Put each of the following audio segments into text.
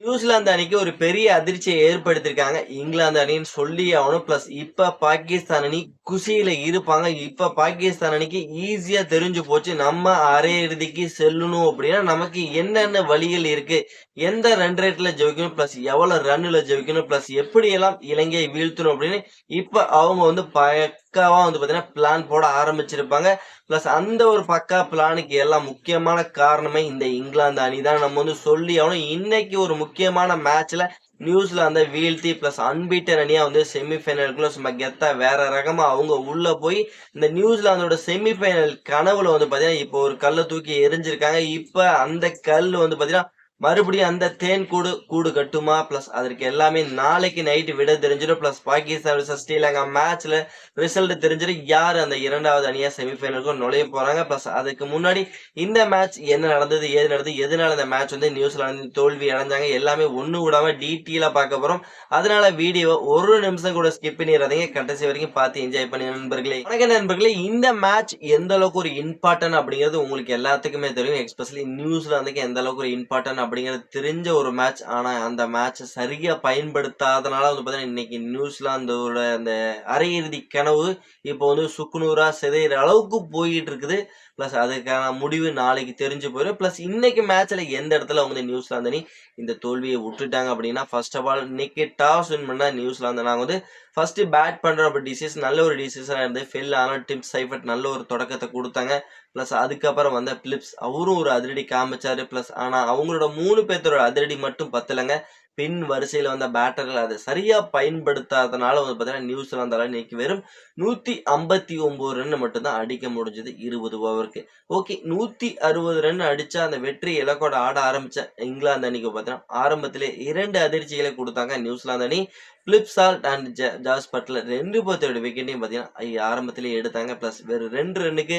New Zealand அணிக்கு ஒரு பெரிய அதிர்ச்சியை ஏற்படுத்தியிருக்காங்க. இங்கிலாந்து அணின்னு சொல்லியே ஆகணும். பிளஸ் இப்ப பாகிஸ்தான் அணி குஷியில இருப்பாங்க. இப்ப பாகிஸ்தான் அணிக்கு ஈஸியா தெரிஞ்சு போச்சு. நம்ம அரையிறுதிக்கு செல்லணும் அப்படின்னா, நமக்கு என்னென்ன வழிகள் இருக்கு? எந்த ரன் ரேட்ல ஜெயிக்கணும்? பிளஸ் எவ்வளவு ரன்னுல ஜெயிக்கணும்? பிளஸ் எப்படியெல்லாம் இலங்கையை வீழ்த்தணும் அப்படின்னு இப்ப அவங்க வந்து பக்காவா வந்து பாத்தீங்கன்னா பிளான் போட ஆரம்பிச்சிருப்பாங்க. பிளஸ் அந்த ஒரு பக்கா பிளானுக்கு எல்லாம் முக்கியமான காரணமே இந்த இங்கிலாந்து அணி தான் நம்ம வந்து சொல்லி ஆகணும். இன்னைக்கு ஒரு முக்கியமான மேட்ச்ல நியூசிலாந்த வீழ்த்தி பிளஸ் அன்பீட்டன் அணியா வந்து செமிஃபைனலுக்குள்ள சும்மா கெத்தா வேற ரகமா அவங்க உள்ள போய் இந்த நியூசிலாந்தோட செமிஃபைனல் கனவுல வந்து பாத்தீங்கன்னா இப்போ ஒரு கல்லை தூக்கி எரிஞ்சிருக்காங்க. இப்ப அந்த கல் வந்து பாத்தீங்கன்னா மறுபடியும் அந்த தேன் கூடு கூடு கட்டுமா? பிளஸ் அதற்கு எல்லாமே நாளைக்கு நைட்டு விட தெரிஞ்சிடும். பிளஸ் பாகிஸ்தான் vs ஸ்ரீலங்கா மேட்ச்ல ரிசல்ட் தெரிஞ்சிடும். யார் அந்த இரண்டாவது அணியா செமிஃபைனலுக்கும் நுழைய போறாங்க. பிளஸ் அதுக்கு முன்னாடி இந்த மேட்ச் என்ன நடந்தது, ஏது நடந்தது, எதனால இந்த மேட்ச் வந்து நியூசிலாந்து தோல்வி அடைஞ்சாங்க, எல்லாமே ஒண்ணு விடாம டீட்டெயிலா பார்க்க போறோம். அதனால வீடியோ ஒரு நிமிஷம் கூட ஸ்கிப் பண்ணிடாதீங்க. கடைசி வரைக்கும் பார்த்து என்ஜாய் பண்ணி நண்பர்களே. வணக்கம் நண்பர்களே. இந்த மேட்ச் எந்த அளவுக்கு ஒரு இம்பார்ட்டன்ட் அப்படிங்கிறது உங்களுக்கு எல்லாத்துக்குமே தெரியும். எஸ்பெஷலி நியூசிலாந்துக்கு எந்த அளவுக்கு ஒரு இம்பார்ட்டன்ட் அப்படிங்கிறது தெரிஞ்ச ஒரு மேட்ச். ஆனா அந்த மேட்ச் சரியா பயன்படுத்தாதனால வந்து பாத்தீங்கன்னா இன்னைக்கு நியூசிலாந்தோட அந்த அரையிறுதி கனவு இப்போ வந்து சுக்குநூறா சிதைற அளவுக்கு போயிட்டு இருக்குது. பிளஸ் அதுக்கான முடிவு நாளைக்கு தெரிஞ்சு போயிடும். பிளஸ் இன்னைக்கு மேட்ச்ல எந்த இடத்துல அவங்க நியூசிலாந்து அணி இந்த தோல்வியை விட்டுட்டாங்க அப்படின்னா, ஃபர்ஸ்ட் ஆஃப் ஆல் இன்னைக்கு டாஸ் வின் பண்ண நியூசிலாந்து நாங்க வந்து ஃபர்ஸ்ட் பேட் பண்ற அப்படி டிசிஷன் நல்ல ஒரு டிசிஷனா இருந்து ஃபெல் ஆன டிம் சைஃபர்ட் நல்ல ஒரு தொடக்கத்தை கொடுத்தாங்க. பிளஸ் அதுக்கப்புறம் வந்த பிலிப்ஸ் அவரும் ஒரு அதிரடி காமிச்சாரு. பிளஸ் ஆனா அவங்களோட 3 பேர்த்தோட அதிரடி மட்டும் பத்தலைங்க. பின் வரிசையில வந்த பேட்டர்கள் அதை சரியா பயன்படுத்தாதனால வந்து பாத்தீங்கன்னா நியூசிலாந்தால இன்னைக்கு வெறும் 159 ரன் மட்டும் தான் அடிக்க முடிஞ்சது 20 ஓவருக்கு. ஓகே, 160 ரன் அடிச்சா அந்த வெற்றி இலக்கோட ஆட ஆரம்பிச்ச இங்கிலாந்து அணிக்கு பாத்தீங்கன்னா ஆரம்பத்திலே 2 அதிர்ச்சிகளை கொடுத்தாங்க நியூசிலாந்து அணி. Philip Salt and Jos Buttler 2 பேர்த்தோட விக்கெட்டையும் பாத்தீங்கன்னா ஆரம்பத்திலே எடுத்தாங்க. பிளஸ் வெறும் 2 ரன்னுக்கு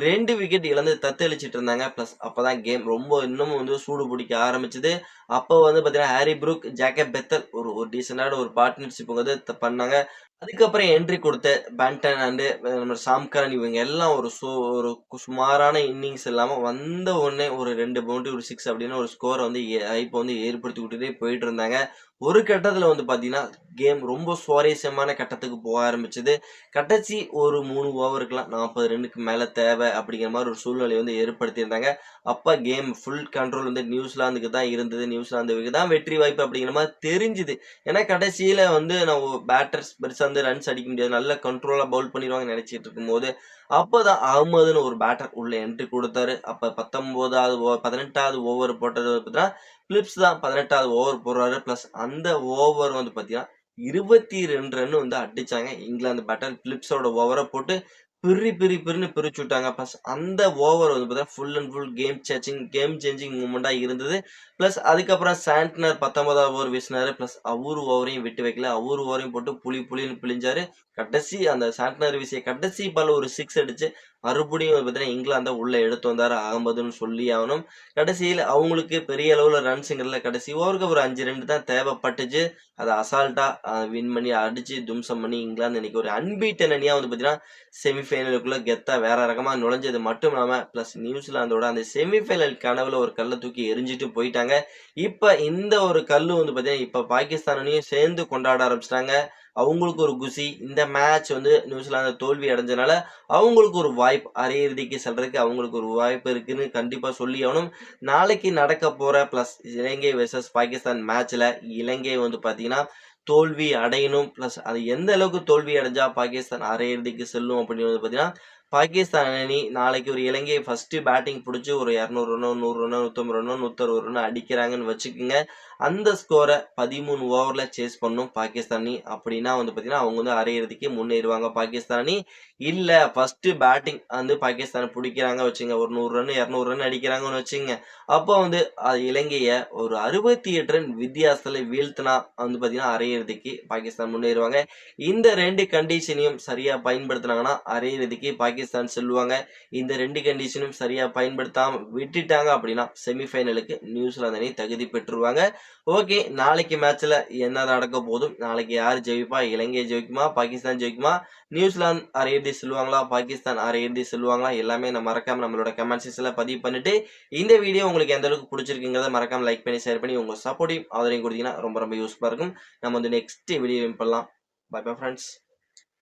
2 விக்கெட் இழந்து தத்தளிச்சிட்டு இருந்தாங்க. பிளஸ் அப்பதான் கேம் ரொம்ப இன்னமும் வந்து சூடு பிடிக்க ஆரம்பிச்சது. அப்போ வந்து பாத்தீங்கன்னா ஹாரி ப்ரூக், ஜேக்கப் பெத்தல் ஒரு டீசென்டான ஒரு பார்ட்னர்ஷிப் வந்து பண்ணாங்க. அதுக்கப்புறம் என்ட்ரி கொடுத்த பேண்டன் அண்ட் நம்ம சாம் கரன் இவங்க எல்லாம் ஒரு சுமாரான இன்னிங்ஸ் இல்லாம வந்த உடனே ஒரு 2 பவுண்டரி ஒரு 6 அப்படின்னு ஒரு ஸ்கோரை வந்து இப்போ வந்து ஏற்படுத்தி விட்டுட்டே போயிட்டு இருந்தாங்க. ஒரு கட்டத்துல வந்து பாத்தீங்கன்னா கேம் ரொம்ப சுவாரஸ்யமான கட்டத்துக்கு போக ஆரம்பிச்சது. கடைசி ஒரு 3 ஓவருக்குலாம் 40 ரன்னுக்கு மேல தேவை அப்படிங்கிற மாதிரி ஒரு சூழ்நிலை வந்து ஏற்படுத்தியிருந்தாங்க. அப்ப கேம் ஃபுல் கண்ட்ரோல் வந்து நியூசிலாந்துக்கு தான் இருந்தது. நியூசிலாந்துக்கு தான் வெற்றி வாய்ப்பு அப்படிங்கிற மாதிரி தெரிஞ்சுது. ஏன்னா கடைசியில வந்து நான் பேட்டர்ஸ் பெருசா வந்து ரன்ஸ் அடிக்க முடியாது. நல்ல கண்ட்ரோலா பவுல் பண்ணிடுவாங்கன்னு நினைச்சிட்டு இருக்கும்போது, அப்பதான் அகமதுன்னு ஒரு பேட்டர் உள்ள என்ட்ரி கொடுத்தாரு. அப்ப 18வது ஓவர் போட்டது பார்த்தீங்கன்னா, பிலிப்ஸ் தான் 18வது ஓவர் போடுறாரு. பிளஸ் அந்த ஓவர் வந்து பார்த்தீங்கன்னா, 22 ரன் வந்து அடிச்சாங்க இங்கிலாந்து பேட்டர். பிலிப்ஸோட ஓவர போட்டு பிரின்னு பிரிச்சு விட்டாங்க. பிளஸ் அந்த ஓவர் வந்து பார்த்தீங்கன்னா, full and full game changing மூவ்மெண்டா இருந்தது. பிளஸ் அதுக்கப்புறம் சாண்ட்னர் 19வது ஓவர் வீசினாரு. பிளஸ் அவரு ஓவரையும் விட்டு வைக்கல. அவரு ஓவரையும் போட்டு புளின்னு பிழிஞ்சாரு. கடைசி அந்த சாண்ட்னர் வீசிய கடைசி பால் ஒரு 6 அடிச்சு மறுபடியும் பார்த்தீங்கன்னா இங்கிலாந்த உள்ள எடுத்து வந்தாரு அகமதுன்னு சொல்லி ஆகணும். கடைசியில் அவங்களுக்கு பெரிய அளவுல ரன்ஸுங்கிறதுல கடைசி ஓவருக்கு ஒரு 5 ரன் தான் தேவைப்பட்டுச்சு. அதை அசால்ட்டா வின் பண்ணி அடிச்சு தும்சம் பண்ணி இங்கிலாந்து இன்னைக்கு ஒரு அன்பீட்டன் அணியா வந்து பார்த்தீங்கன்னா செமிஃபைனலுக்குள்ள கெத்தா வேற ரகமா நுழைஞ்சது மட்டும் இல்லாம பிளஸ் நியூசிலாந்தோட அந்த செமிஃபைனல் கனவுல ஒரு கல்லை தூக்கி எரிஞ்சிட்டு போயிட்டாங்க. இப்ப இந்த ஒரு கல்லு வந்து பார்த்தீங்கன்னா இப்ப பாகிஸ்தான் அணியும் சேர்ந்து கொண்டாட ஆரம்பிச்சிட்டாங்க. அவங்களுக்கு ஒரு குஷி. இந்த மேட்ச் வந்து நியூசிலாந்து தோல்வி அடைஞ்சனால அவங்களுக்கு ஒரு வாய்ப்பு அரையிறுதிக்கு செல்றதுக்கு அவங்களுக்கு ஒரு வாய்ப்பு இருக்குன்னு கண்டிப்பா சொல்லி ஆகணும். நாளைக்கு நடக்க போற பிளஸ் இலங்கை வெர்சஸ் பாகிஸ்தான் மேட்ச்ல இலங்கை வந்து பாத்தீங்கன்னா தோல்வி அடையணும். பிளஸ் அது எந்த அளவுக்கு தோல்வி அடைஞ்சா பாகிஸ்தான் அரையிறுதிக்கு செல்லும் அப்படின்னு வந்து பாத்தீங்கன்னா, பாகிஸ்தான் அணி நாளைக்கு ஒரு இலங்கையை ஃபர்ஸ்ட் பேட்டிங் புடிச்சு ஒரு 200 ரன்னோ, 100 ரன்னோ, 150 ரன்னோ, 160 ரன்னோ அடிக்கிறாங்கன்னு வச்சுக்கோங்க. அந்த ஸ்கோரை 13 ஓவர்ல சேஸ் பண்ணும் பாகிஸ்தான் அணி. அப்படின்னா வந்து பாத்தீங்கன்னா அவங்க வந்து அரையிறுதிக்கு முன்னேறுவாங்க பாகிஸ்தான் அணி. இல்ல ஃபர்ஸ்ட் பேட்டிங் வந்து பாகிஸ்தான் பிடிக்கிறாங்க வச்சுங்க, ஒரு 100 ரன் 200 ரன் அடிக்கிறாங்கன்னு வச்சுங்க, அப்போ வந்து இலங்கைய ஒரு 68 ரன் வித்தியாசத்துல வீழ்த்தினா வந்து பாத்தீங்கன்னா அரையிறுதிக்கு பாகிஸ்தான் முன்னேறுவாங்க. இந்த 2 கண்டிஷனையும் சரியா பயன்படுத்தினாங்கன்னா அரையிறுதிக்கு பாகிஸ்தான் பாகிஸ்தான் செல்லுவாங்க. இந்த 2 கண்டிஷனும் சரியா பயன்படுத்தாம விட்டுட்டாங்க அப்படின்னா செமிஃபைனலுக்கு நியூசிலாந்து அணி தகுதி பெற்றுருவாங்க. ஓகே, நாளைக்கு மேட்ச்ல என்ன நடக்க போதும், நாளைக்கு யார் ஜெயிப்பா? இலங்கை ஜெயிக்குமா? பாகிஸ்தான் ஜெயிக்குமா? நியூசிலாந்து அரையிறுதி செல்லுவாங்களா? பாகிஸ்தான் அரையிறுதி செல்லுவாங்களா? எல்லாமே மறக்காம நம்மளோட கமெண்ட் செக்ஷன்ல பதிவு பண்ணிட்டு, இந்த வீடியோ உங்களுக்கு எந்த அளவுக்கு பிடிச்சிருக்குங்கிறத மறக்காம லைக் பண்ணி, ஷேர் பண்ணி உங்க சப்போர்ட்டையும் ஆதரவையும் கொடுத்தீங்கன்னா ரொம்ப ரொம்ப யூஸ்ஃபுல்லா இருக்கும். நம்ம வந்து நெக்ஸ்ட் வீடியோ பண்ணலாம். Bye bye friends.